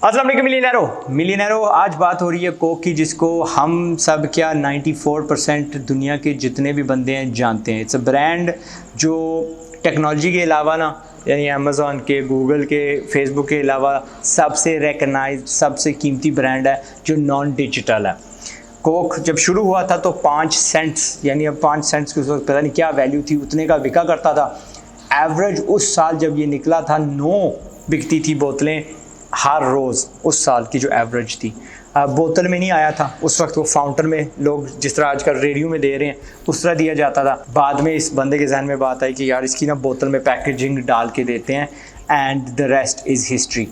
अस्सलाम वालेकुम मिलियनेरो, आज बात हो रही है कोक की, जिसको हम सब क्या 94% दुनिया के जितने भी बंदे हैं जानते हैं। इट्स अ ब्रांड जो टेक्नोलॉजी के अलावा ना, यानी अमेज़ॉन के, गूगल के, फेसबुक के अलावा सबसे रिकगनाइज्ड, सबसे कीमती ब्रांड है जो नॉन डिजिटल है। कोक जब शुरू हुआ था तो 5 सेंट्स, यानी अब 5 सेंट्स की उस वक्त पता नहीं क्या वैल्यू थी, उतने का बिका करता था। एवरेज उस साल जब ये निकला था 9 बिकती थी बोतलें हर रोज़, उस साल की जो एवरेज थी। बोतल में नहीं आया था उस वक्त, वो फाउंटेन में लोग जिस तरह आजकल रेडियो में दे रहे हैं उस तरह दिया जाता था। बाद में इस बंदे के जहन में बात आई कि यार इसकी ना बोतल में पैकेजिंग डाल के देते हैं, and the rest is history.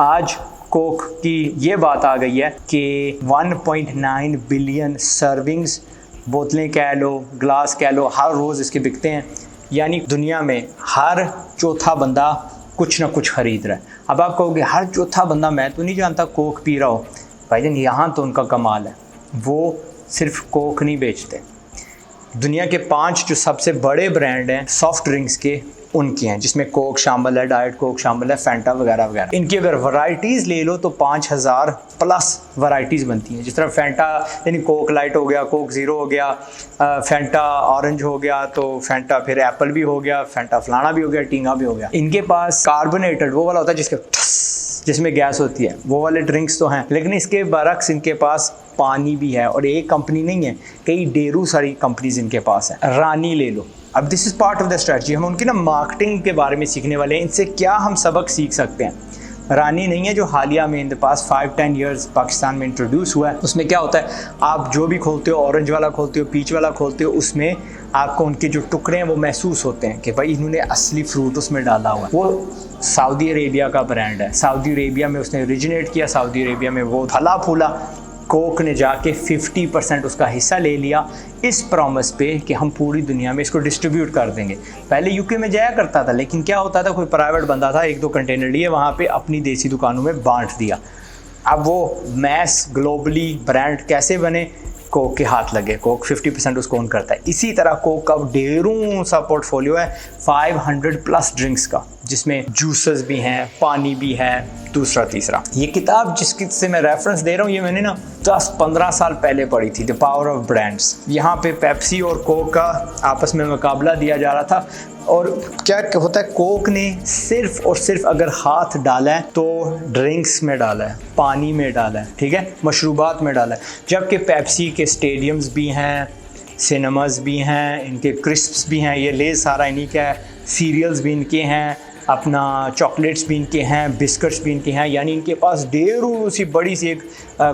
आज कोक की ये बात आ गई है कि 1.9 बिलियन सर्विंग्स, बोतलें कह लो, ग्लास कह लो, हर रोज़ इसके बिकते हैं। यानी दुनिया में हर चौथा बंदा कुछ ना कुछ ख़रीद रहा है। अब आप कहोगे हर चौथा बंदा, मैं तो नहीं जानता कोक पी रहा हो। भाईजान यहाँ तो उनका कमाल है, वो सिर्फ कोक नहीं बेचते। दुनिया के 5 जो सबसे बड़े ब्रांड हैं सॉफ्ट ड्रिंक्स के, उनकी हैं, जिसमें कोक शामिल है, डाइट कोक शामिल है, फैंटा वगैरह वगैरह। इनकी अगर वैरायटीज़ ले लो तो 5000 प्लस वैरायटीज़ बनती हैं। जिस तरह फैंटा यानी कोक लाइट हो गया, कोक ज़ीरो हो गया, फैंटा ऑरेंज हो गया, तो फैंटा फिर एप्पल भी हो गया, फैंटा फलाना भी हो गया, टींगा भी हो गया। इनके पास कार्बोनेटेड वो वाला होता है जिसमें गैस होती है, वो वाले ड्रिंक्स तो हैं, लेकिन इसके बरक्स इनके पास पानी भी है। और एक कंपनी नहीं है, कई ढेरों सारी कंपनीज इनके पास है। रानी ले लो। अब this is part of the strategy. हम उनकी ना मार्केटिंग के बारे में सीखने वाले हैं। इनसे क्या हम सबक सीख सकते हैं। रानी नहीं है जो हालिया में in the pass 5-10 years Pakistan में इंट्रोड्यूस हुआ है। उसमें क्या होता है, आप जो भी खोलते हो, ऑरेंज वाला खोलते हो, पीच वाला खोलते हो, उसमें आपको उनके जो टुकड़े हैं वो महसूस होते हैं कि भाई इन्होंने असली फ्रूट उसमें डाला हुआ है। वो सऊदी अरेबिया का ब्रांड है, सऊदी अरेबिया में उसने ओरिजिनेट किया, सऊदी अरेबिया में वो फला फूला। कोक ने जाके 50% उसका हिस्सा ले लिया इस प्रॉमिस पे कि हम पूरी दुनिया में इसको डिस्ट्रीब्यूट कर देंगे। पहले यूके में जाया करता था, लेकिन क्या होता था, कोई प्राइवेट बंदा था, 1-2 कंटेनर लिए वहाँ पे अपनी देसी दुकानों में बांट दिया। अब वो मैस ग्लोबली ब्रांड कैसे बने, कोक के हाथ लगे। कोक 50% उसको ओन करता है। इसी तरह कोक का ढेरों सा पोर्टफोलियो है 500 प्लस ड्रिंक्स का, जिसमें जूसेस भी हैं, पानी भी है, दूसरा तीसरा। ये किताब जिससे मैं रेफरेंस दे रहा हूँ, ये मैंने ना 10-15 साल पहले पढ़ी थी, द पावर ऑफ ब्रांड्स। यहाँ पे पेप्सी और कोक का आपस में मुकाबला दिया जा रहा था। और क्या होता है, कोक ने सिर्फ और सिर्फ अगर हाथ डाला है तो ड्रिंक्स में डाला है, पानी में डाला है, ठीक है, मशरूबात में डाला है। जबकि पेप्सी के स्टेडियम्स भी हैं, सिनेमास भी हैं, इनके क्रिस्प्स भी हैं, ये ले सारा इन्हीं का है, सीरियल्स भी इनके हैं, अपना चॉकलेट्स भी इनके हैं, बिस्किट्स भी इनके हैं। यानी इनके पास ढेरों सी बड़ी सी एक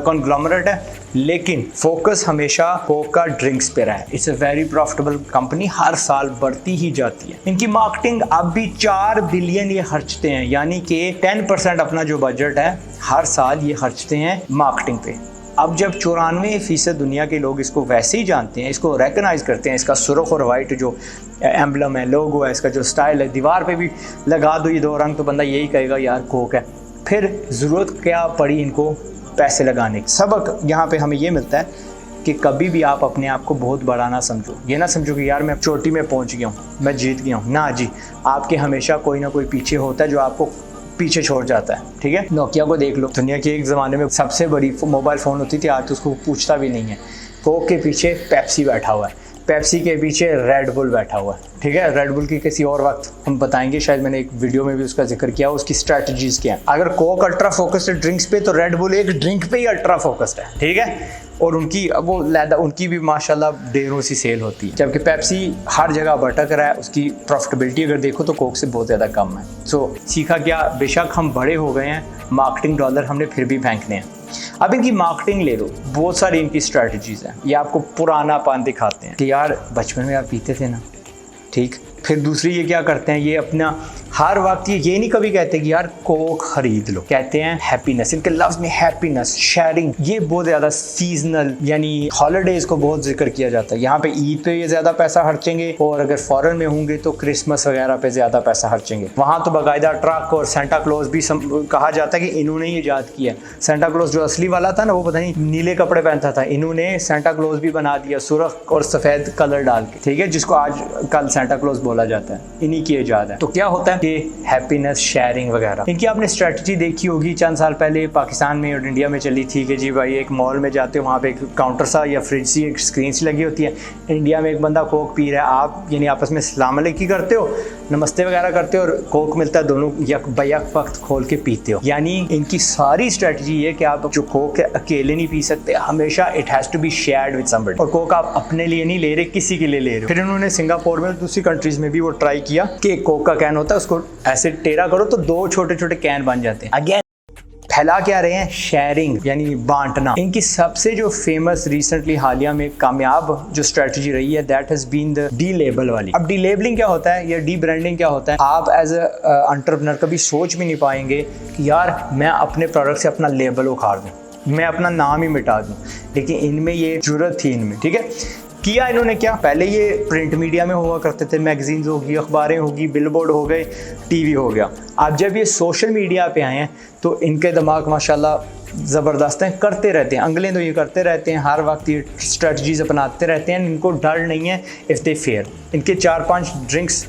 कॉन्ग्लोमरेट है, लेकिन फोकस हमेशा कोक का ड्रिंक्स पे रहा है। It's a very profitable company, हर साल बढ़ती ही जाती है। इनकी मार्केटिंग अब भी 4 बिलियन ये खर्चते हैं, यानी कि 10% अपना जो बजट है हर साल ये खर्चते हैं मार्केटिंग पे। अब जब 94% दुनिया के लोग इसको वैसे ही जानते हैं, इसको रिकगनाइज़ करते हैं, इसका सुर्ख और वाइट जो एम्बलम है, लोगो है, इसका जो स्टाइल है, दीवार पे भी लगा दो ये 2 रंग तो बंदा यही कहेगा यार कोक है। फिर ज़रूरत क्या पड़ी इनको पैसे लगाने की। सबक यहाँ पे हमें ये मिलता है कि कभी भी आप अपने आप को बहुत बड़ा ना समझो। ये ना समझो कि यार मैं चोटी में पहुँच गया हूँ, मैं जीत गया हूँ। ना जी, आपके हमेशा कोई ना कोई पीछे होता है जो आपको पीछे छोड़ जाता है, ठीक है। नोकिया को देख लो, दुनिया के एक ज़माने में सबसे बड़ी मोबाइल फ़ोन होती थी, आज तो उसको पूछता भी नहीं है। कोक के पीछे पेप्सी बैठा हुआ है, पेप्सी के पीछे रेड बुल बैठा हुआ है, ठीक है। रेड बुल की किसी और वक्त हम बताएंगे, शायद मैंने एक वीडियो में भी उसका जिक्र किया, उसकी स्ट्रैटेजीज़ क्या है। अगर कोक अल्ट्रा फोकस्ड है ड्रिंक्स पे, तो रेड बुल एक ड्रिंक पे ही अल्ट्रा फोकस्ड है, ठीक है। और उनकी वो लैदा, उनकी भी माशाल्लाह ढेरों सी सेल होती है। जबकि पेप्सी हर जगह भटक रहा है, उसकी प्रॉफिटेबिलिटी अगर देखो तो कोक से बहुत ज़्यादा कम है। सो सीखा क्या, बेशक हम बड़े हो गए हैं, मार्केटिंग डॉलर हमने फिर भी फेंकने हैं। अब इनकी मार्केटिंग ले लो, बहुत सारी इनकी स्ट्रैटेजीज़ हैं। ये आपको पुराना पान दिखाते हैं कि यार बचपन में आप पीते थे ना, ठीक। फिर दूसरी ये क्या करते हैं, ये अपना हर वक्त ये नहीं कभी कहते कि यार कोक खरीद लो, कहते हैं हैप्पीनेस। इनके लफ्ज़ में हैप्पीनेस, शेयरिंग, ये बहुत ज़्यादा सीजनल, यानी हॉलीडेज़ को बहुत जिक्र किया जाता है। यहाँ पे ईद पे ये ज़्यादा पैसा खर्चेंगे, और अगर फॉरेन में होंगे तो क्रिसमस वगैरह पे ज़्यादा पैसा खर्चेंगे। वहाँ तो बाकायदा ट्रक और सेंटा क्लॉज भी कहा जाता है कि इन्होंने ही ईजाद किया। सेंटा क्लॉज जो असली वाला था ना, वो पता नहीं नीले कपड़े पहनता था, इन्होंने सेंटा क्लॉज भी बना दिया सुर्ख और सफ़ेद कलर डाल के, ठीक है, जिसको आज कल सेंटा क्लॉज बोला जाता है, इन्हीं की ईजाद है। तो क्या होता है कि हैप्पीनेस शेयरिंग वगैरह। इनकी आपने स्ट्रेटजी देखी होगी, चंद साल पहले पाकिस्तान में और इंडिया में चली थी कि जी भाई एक मॉल में जाते हो, वहाँ पे एक काउंटर सा या फ्रिज सी एक स्क्रीन सी लगी होती है, इंडिया में एक बंदा कोक पी रहा है, आप यानी आपस में सलाम अलैकुम करते हो, नमस्ते वगैरह करते हो और कोक मिलता है, दोनों यक बैक वक्त खोल के पीते हो। यानी इनकी सारी स्ट्रेटजी है कि आप जो कोक है अकेले नहीं पी सकते, हमेशा it has to be shared with somebody. और कोक आप अपने लिए नहीं ले रहे, किसी के लिए ले रहे हो। फिर उन्होंने सिंगापुर में दूसरी कंट्रीज में भी वो ट्राई किया कि कोक का कैन होता है उसको ऐसे टेढ़ा करो तो 2 छोटे छोटे कैन बन जाते हैं। अगेन फैला क्या रहे हैं, शेयरिंग यानी बांटना। इनकी सबसे जो फेमस रिसेंटली हालिया में कामयाब जो स्ट्रेटजी रही है that has been the D label वाली। अब डी लेबलिंग क्या होता है या डी ब्रांडिंग क्या होता है, आप एज अ एंटरप्रेन्योर कभी सोच भी नहीं पाएंगे कि यार मैं अपने प्रोडक्ट से अपना लेबल उखाड़ दूं, मैं अपना नाम ही मिटा दूं, लेकिन इनमें ये जरूरत थी इनमें। ठीक है, किया इन्होंने क्या, पहले ये प्रिंट मीडिया में हुआ करते थे, मैगजीन्स होगी, अखबारें होगी, बिलबोर्ड हो गए, टीवी हो गया। अब जब ये सोशल मीडिया पे आए हैं तो इनके दिमाग माशाल्लाह ज़बरदस्त हैं, करते रहते हैं, अंगलें तो ये करते रहते हैं, हर वक्त ये स्ट्रेटजीज अपनाते रहते हैं, इनको डर नहीं है इफ़ दे फेल। इनके 4-5 ड्रिंक्स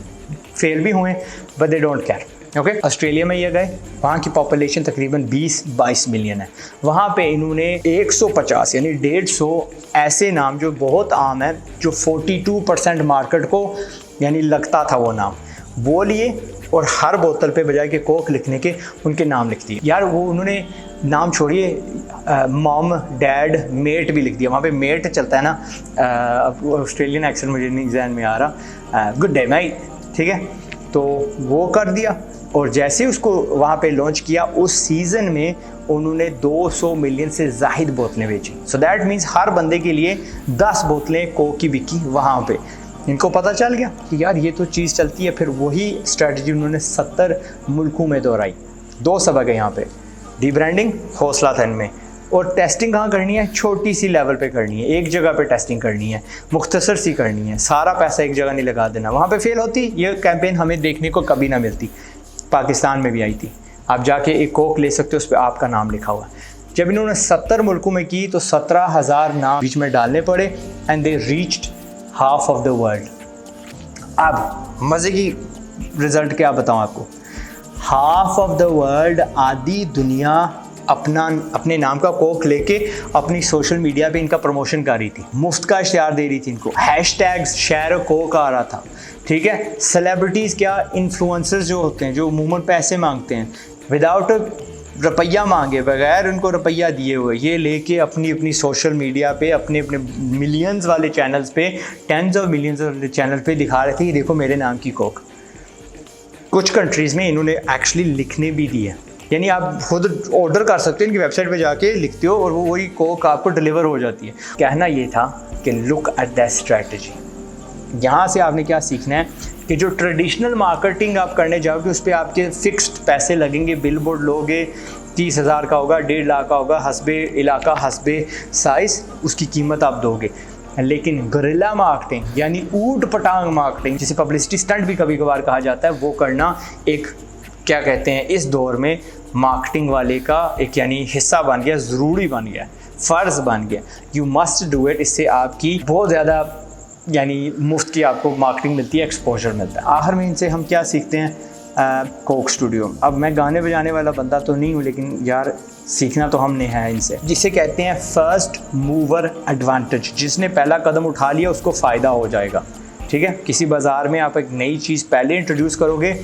फेल भी हुए but they don't care. Okay, Australia में ये गए, वहाँ की पॉपुलेशन तकरीबन 20-22 मिलियन है, वहाँ पे इन्होंने 150 यानी 150 ऐसे नाम जो बहुत आम है, जो 42% मार्केट को यानी लगता था वो नाम, वो लिए और हर बोतल पे बजाय के कोक लिखने के उनके नाम लिख दिए। यार वो उन्होंने नाम छोड़िए, मॉम डैड मेट भी लिख दिया, वहाँ पे मेट चलता है ना, ऑस्ट्रेलियन एक्सेंट मुझे नहीं ज़हन में आ रहा, गुड डे माई, ठीक है, तो वो कर दिया। और जैसे उसको वहाँ पे लॉन्च किया, उस सीज़न में उन्होंने 200 मिलियन से ज़ाहिद बोतलें बेची। सो दैट मीन्स हर बंदे के लिए 10 बोतलें कोक की बिकी वहाँ पे। इनको पता चल गया कि यार ये तो चीज़ चलती है। फिर वही स्ट्रेटजी उन्होंने 70 मुल्कों में दोहराई। 2 सबक है यहाँ पे, डी ब्रांडिंग, हौसला था इनमें, और टेस्टिंग कहाँ करनी है, छोटी सी लेवल पे करनी है, एक जगह पे टेस्टिंग करनी है, मुख्तसर सी करनी है, सारा पैसा एक जगह नहीं लगा देना। वहाँ पे फेल होती, ये कैंपेन हमें देखने को कभी ना मिलती। पाकिस्तान में भी आई थी, आप जाके एक कोक ले सकते हो, उस पर आपका नाम लिखा हुआ है। जब इन्होंने 70 मुल्कों में की तो 17,000 नाम बीच में डालने पड़े and they reached half of the world. अब मज़े की रिजल्ट क्या बताऊँ आपको, हाफ ऑफ द वर्ल्ड, आधी दुनिया अपने नाम का कोक लेके अपनी सोशल मीडिया पे इनका प्रमोशन कर रही थी, मुफ्त का इश्तिहार दे रही थी इनको, हैशटैग्स शेयर कोक आ रहा था। ठीक है, सेलिब्रिटीज़ क्या, इन्फ्लुएंसर्स जो होते हैं, जो अमूमन पैसे मांगते हैं, विदाउट रुपया मांगे, बगैर उनको रुपया दिए हुए, ये लेके अपनी सोशल मीडिया पे अपने मिलियंस वाले चैनल्स पे, टेंस ऑफ मिलियंस वाले चैनल पे दिखा रहे थे कि देखो मेरे नाम की कोक। कुछ कंट्रीज़ में इन्होंने एक्चुअली लिखने भी दिए, यानी आप खुद ऑर्डर कर सकते हो, इनकी वेबसाइट पे जाके लिखते हो और वो वही कोक आपको डिलीवर हो जाती है। कहना ये था कि लुक एट दैट स्ट्रैटेजी। यहाँ से आपने क्या सीखना है कि जो ट्रेडिशनल मार्केटिंग आप करने जाओगे उस पर आपके फिक्स्ड पैसे लगेंगे, बिलबोर्ड लोगे 30,000 का होगा, 1.5 लाख का होगा, हस्बे इलाका हस्बे साइज़ उसकी कीमत आप दोगे। लेकिन गुरिल्ला मार्केटिंग यानी ऊट पटांग मार्केटिंग, जिसे पब्लिसिटी स्टंट भी कभी कभार कहा जाता है, वो करना एक क्या कहते हैं इस दौर में मार्केटिंग वाले का एक यानी हिस्सा बन गया, ज़रूरी बन गया, फ़र्ज़ बन गया। You must do it. इससे आपकी बहुत ज़्यादा यानी मुफ्त की आपको मार्केटिंग मिलती है, एक्सपोजर मिलता है। आखिर में इनसे हम क्या सीखते हैं, कोक स्टूडियो। अब मैं गाने बजाने वाला बंदा तो नहीं हूँ, लेकिन यार सीखना तो हमने है इनसे, जिसे कहते हैं फर्स्ट मूवर एडवांटेज। जिसने पहला कदम उठा लिया उसको फ़ायदा हो जाएगा। ठीक है, किसी बाज़ार में आप एक नई चीज़ पहले इंट्रोड्यूस करोगे,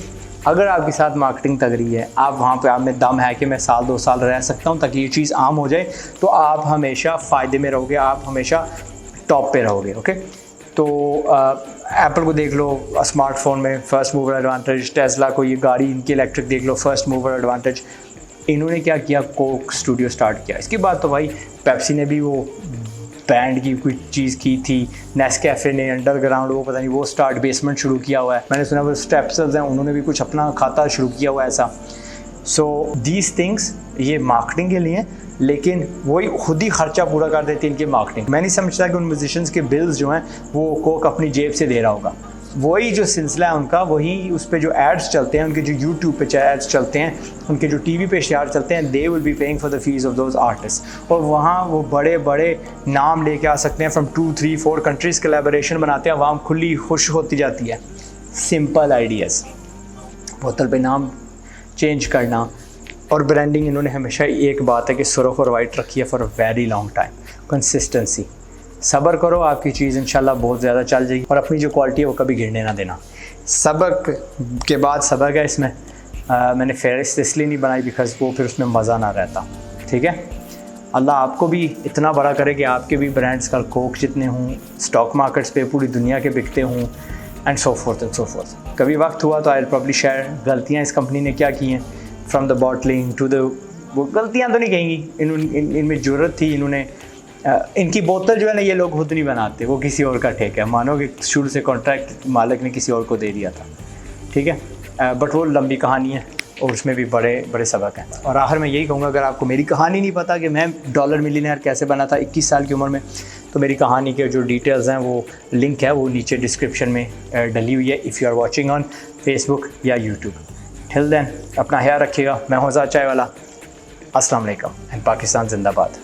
अगर आपके साथ मार्केटिंग तगड़ी है, आप वहाँ पे आप में दम है कि मैं 1-2 साल रह सकता हूँ ताकि ये चीज़ आम हो जाए, तो आप हमेशा फ़ायदे में रहोगे, आप हमेशा टॉप पे रहोगे। ओके, तो एप्पल को देख लो स्मार्टफोन में फर्स्ट मूवर एडवांटेज, टेस्ला को ये गाड़ी इनकी इलेक्ट्रिक देख लो फर्स्ट मूवर एडवांटेज। इन्होंने क्या किया, कोक स्टूडियो स्टार्ट किया। इसके बाद तो भाई पेप्सी ने भी वो बैंड की कोई चीज़ की थी, नेस्कैफे ने अंडरग्राउंड वो पता नहीं वो स्टार्ट बेसमेंट शुरू किया हुआ है, मैंने सुना वो स्टेप्सल्स हैं उन्होंने भी कुछ अपना खाता शुरू किया हुआ है ऐसा। सो दीज थिंग्स ये मार्केटिंग के लिए, लेकिन वही खुद ही खर्चा पूरा कर देती है इनकी मार्केटिंग। मैं नहीं समझता कि उन म्यूजिशियंस के बिल्स जो हैं वो कोक अपनी जेब से दे रहा होगा। वही जो सिलसिला है उनका, वही उस पे जो एड्स चलते हैं, उनके जो यूट्यूब पे एड्स चलते हैं, उनके जो टीवी पे इश्तिहार चलते हैं, they will be paying for the fees of those artist. और वहाँ वो बड़े बड़े नाम लेके आ सकते हैं, फ्रॉम 2, 3, 4 कंट्रीज़ कोलैबोरेशन बनाते हैं, वहाँ खुली खुश होती जाती है। Simple ideas. बोतल पे नाम चेंज करना, और ब्रांडिंग इन्होंने हमेशा एक बात है कि सुर्ख और वाइट रखी है for a very long time. Consistency, सब्र करो, आपकी चीज़ इंशाल्लाह बहुत ज़्यादा चल जाएगी, और अपनी जो क्वालिटी है वो कभी गिरने ना देना। सबक के बाद सबक है इसमें, मैंने फहरिस्त इसलिए नहीं बनाई बिकॉज़ वो फिर उसमें मज़ा ना रहता। ठीक है, अल्लाह आपको भी इतना बड़ा करे कि आपके भी ब्रांड्स कल कोक जितने हों, स्टॉक मार्केट्स पे पूरी दुनिया के बिकते हों, एंड सो फोर्थ। कभी वक्त हुआ तो आई विल प्रॉब्ली शेयर गलतियाँ इस कंपनी ने क्या की हैं, from the bottling to the, वो गलतियाँ तो नहीं कहेंगी, इनमें ज़रूरत थी, इन्होंने इनकी बोतल जो है ना ये लोग खुद नहीं बनाते, वो किसी और का ठेका है, मानो कि शुरू से कॉन्ट्रैक्ट मालिक ने किसी और को दे दिया था। ठीक है, बट वो लंबी कहानी है और उसमें भी बड़े बड़े सबक हैं। और आखिर में यही कहूँगा, अगर आपको मेरी कहानी नहीं पता कि मैं डॉलर मिलियनेयर कैसे बना था 21 साल की उम्र में, तो मेरी कहानी के जो डिटेल्स हैं वो लिंक है वो नीचे डिस्क्रिप्शन में डली हुई है, if you are watching on Facebook या यूट्यूब। टिल देन अपना ख्याल रखिएगा। मैं हूं आज़ाद चाय वाला। अस्सलाम वालेकुम एंड पाकिस्तान जिंदाबाद।